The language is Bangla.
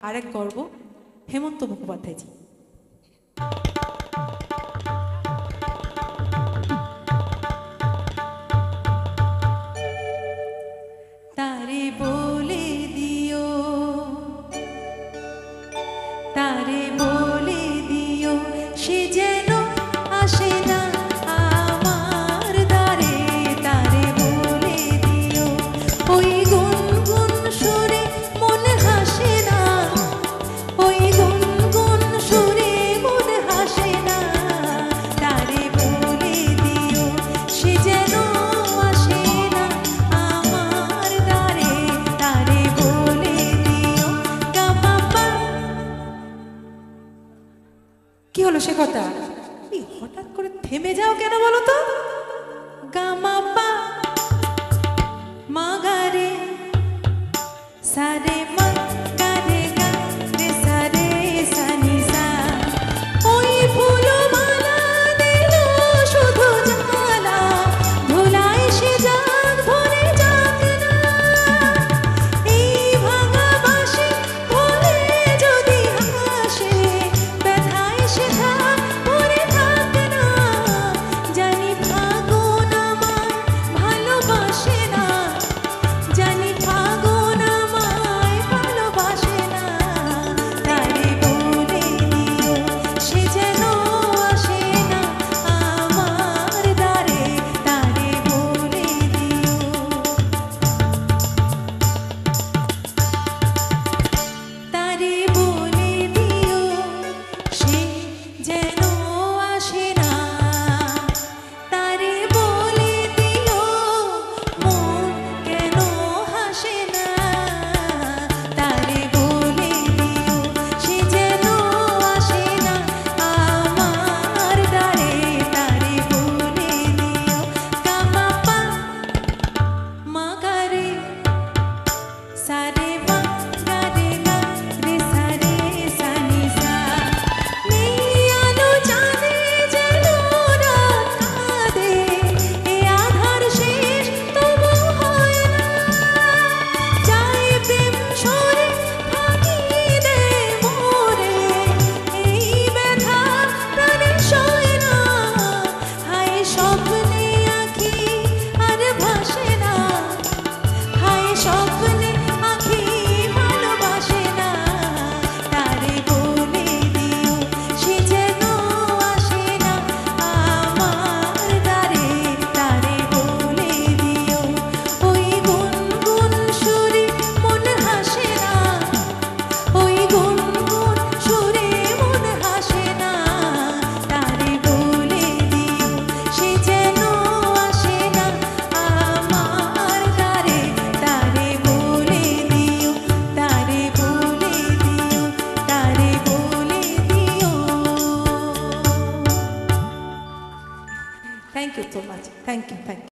আরেক গর্ব হেমন্ত মুখোপাধ্যায়জি। তারে বলে দিও, তারে বলে দিও, সে যেন আসে না আমার দ্বারে। তারে বলে দিও, ওই গুনগুন সুরে মন হাসে না, ওই গুনগুন সুরে মন হাসে না। তারে বলে দিও, সে যেন আসে না আমার দ্বারে। তারে বলে দিও, গামাপা। কি হলো সে কথা? হঠাৎ করে থেমে যাও কেন বলো তো? গামাপা মাগারে সারে মা গারে গা রে সারে সানি সা। ওই ফুলমালা দিল শুধু জ্বালা, ধুলায় সে যাক ভরে যাক না। এই ভাঙা বাঁশি ভোলে যদি হাসে, ব্যথায় সে থাক ভরে থাক না। জানি ফাগুন আমায় ভালোবাসে না, জানি ফাগুন আমায় ভালোবাসে না। তারে বলে দিও, সে যেন আসে না আমার দ্বারে। তারে বলে দিও, তারে বলে দিও, সে যেন আসে না। তারে বলে দিও, মন কেন হাসে না। তারে বলে দিও, সে যেন আসে না আমার দ্বারে। তারে বলে দিও, গামাপা মাগারে সারে মা গারে গা রে সারে সানি সা। নেই আলো চাঁদে যেন রাত কাঁদে, এ আধার শেষ তবু হয় না। যায় প্রেম সরে ফাঁকি দেয় মোরে, এই ব্যথা প্রাণে সয় না। হায় স্বপ্নে আঁখি আর ভাসে না, হায় স্বপ্নে আঁখি ভালোবাসে না। তারে বলে দিও, সে যেন আসে না আমার দ্বারে। তারে বলে দিও, ওই গুনগুন সুরে মন হাসে না, ওই গুনগুন সুরে মন হাসে না। তারে বলে দিও, সে যেন আসে না আমার দ্বারে। তারে বলে দিও, তারে বলে দিও, তারে বলে দিও। Thank you so much, thank you, thank you.